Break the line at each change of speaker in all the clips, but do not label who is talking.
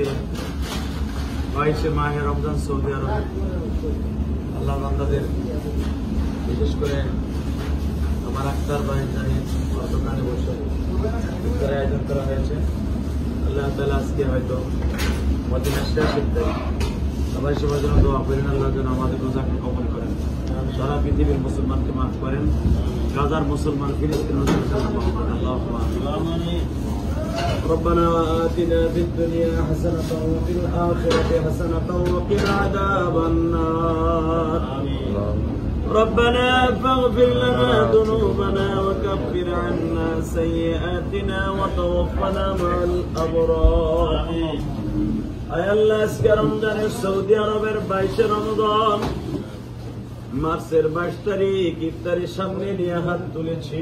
আজকে 22শে মাহে রমজান সৌদি আরব আল্লাহ বান্দাদের বিশেষ করে আমার আক্তার ভাই জানি দোকানে বসে ইফতারের আয়োজন করা হয়েছে। আল্লাহ তাআলা আজকে হয়তো মদিনা শেষ ইফতারি সবাই সবার জন্য দোয়া করেন, আল্লাহ যেন আমাদের রোজাকে কবুল করেন, সারা পৃথিবীর মুসলমানকে মাফ করেন, গাজার মুসলমান ফিলিস্তিন ربنا آتنا في الدنيا حسنة وفي الآخرة حسنة وقنا عذاب النار ربنا فاغفر لنا ذنوبنا وكفر عنا سيئاتنا وتوفنا مع الأبرار আয় আল্লাহ আজকে রমজানের সৌদি আরবের 22শে রমজান মার্চের 22 তারিখ ইফতারির সামনে নিয়ে হাত তুলেছি।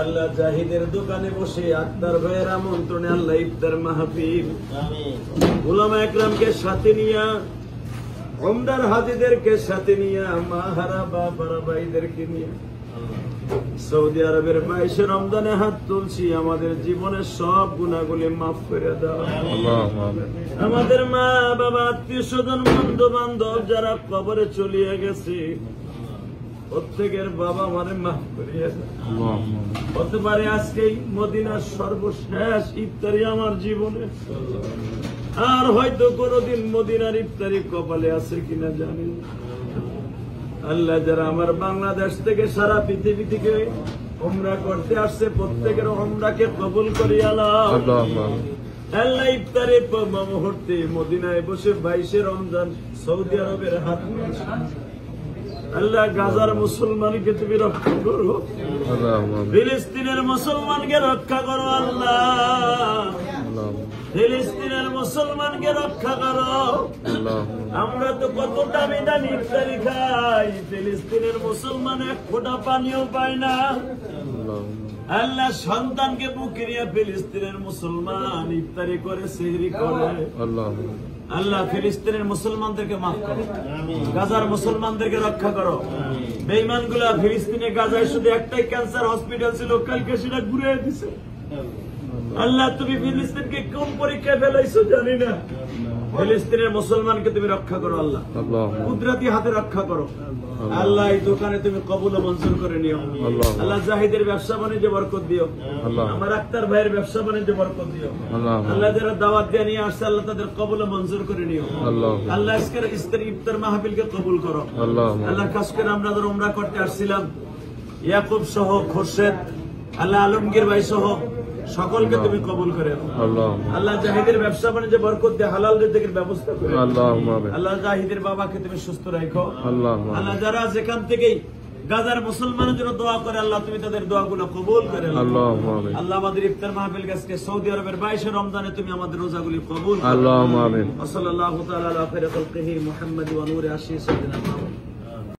আল্লাহ জাহিদের দোকানে বসে আক্তার ভাইয়ের আমন্ত্রণে আল্লাহ ইফতার মাহফিল উলামা একরামকে সাথে নিয়ে ওমদার হাজিদেরকে সাথে নিয়ে মাহারা বাবারা ভাইদেরকে নিয়ে সৌদি আরবের 22শে রমজানে হাত তুলছি। আমাদের জীবনের সব গুনাহগুলি মাফ করে দাও। আমাদের মা বাবা আত্মীয় স্বজন বন্ধু বান্ধব যারা কবরে চলিয়ে গেছে প্রত্যেকের বাবা মারে মাফ করিয়ে দাও। হতে পারে আজকেই মদিনার সর্বশেষ ইফতারি আমার জীবনে, আর হয়তো কোনদিন মদিনার ইফতারি কপালে আছে কিনা জানি না। আল্লাহ যারা আমার বাংলাদেশ থেকে সারা পৃথিবী থেকে উমরা করতে আসছে প্রত্যেকের উমরাকে কবুল করিয়া আল্লাহ আল্লাহ ইফতারের মুহূর্তে মদিনায় বসে 22শে রমজান সৌদি আরবের হাত নিয়েছে। আল্লাহ গাজার মুসলমানকে তুমি রক্ষা করো, ফিলিস্তিনের মুসলমানকে রক্ষা করো, আল্লাহ ফিলিস্তিনের মুসলমানকে রক্ষা করো। আমরা তো কত দামি দামি ইফতারি খাই, ফিলিস্তিনের মুসলমান এক ফোঁটা পানিও পায় না। আল্লাহ সন্তানকে বুকে নিয়ে ফিলিস্তিনের মুসলমান ইফতারি করে সেহরি করে। আল্লাহ ফিলিস্তিনের মুসলমানদেরকে মাফ করো, গাজার মুসলমানদেরকে রক্ষা করো। বেঈমান গুলা ফিলিস্তিনে গাজায় শুধু একটাই ক্যান্সার হসপিটাল ছিল, কালকে সেটা ঘুরে দিছে। আল্লাহ তুমি ফিলিস্তিনকে কোন পরীক্ষায় ফেলাইছো জানি না, ফিলিস্তিনের মুসলমানকে তুমি রক্ষা করো, আল্লাহ কুদরতি হাতে রক্ষা করো। আল্লাহ এই দোকানে তুমি কবুল ও মঞ্জুর করে নিও। আল্লাহ জাহিদের ব্যবসা বাণিজ্য বরকত দিও, আমার আক্তার ভাইয়ের ব্যবসা বাণিজ্য বরকত দিও। আল্লাহ যারা দাওয়াত দিয়ে নিয়ে আসছে আল্লাহ তাদের কবুল ও মঞ্জুর করে নিও। আল্লাহ আজকের ইফতার মাহফিলকে কবুল করো। আল্লাহ খাস করে আমরা যারা উমরা করতে আসছিলাম ইয়াকুব সহ খোরশেদ আল্লাহ আলমগীর ভাই সহ সকলকে তুমি কবুল করে আল্লাহ জাহিদের ব্যবসা বাণিজ্য বরকত দিয়ে হালাল রিজিকের ব্যবস্থা করে আল্লাহ জাহিদের বাবাকে তুমি সুস্থ রাখো। আল্লাহ যারা যেখান থেকেই গাজার মুসলমানের জন্য দোয়া করে আল্লাহ তুমি তাদের দোয়াগুলো কবুল করে আল্লাহ আমাদের ইফতার মাহফিল গাছকে সৌদি আরবের 22শে রমজানে তুমি আমাদের রোজাগুলি কবুল করো। আল্লাহুম্মা আমিন। ওয়া সাল্লাল্লাহু তাআলা আলা খায়রি খালকিহি মুহাম্মাদ ওয়া নূরি আশি সাইয়্যিদিনা মুহাম্মদ।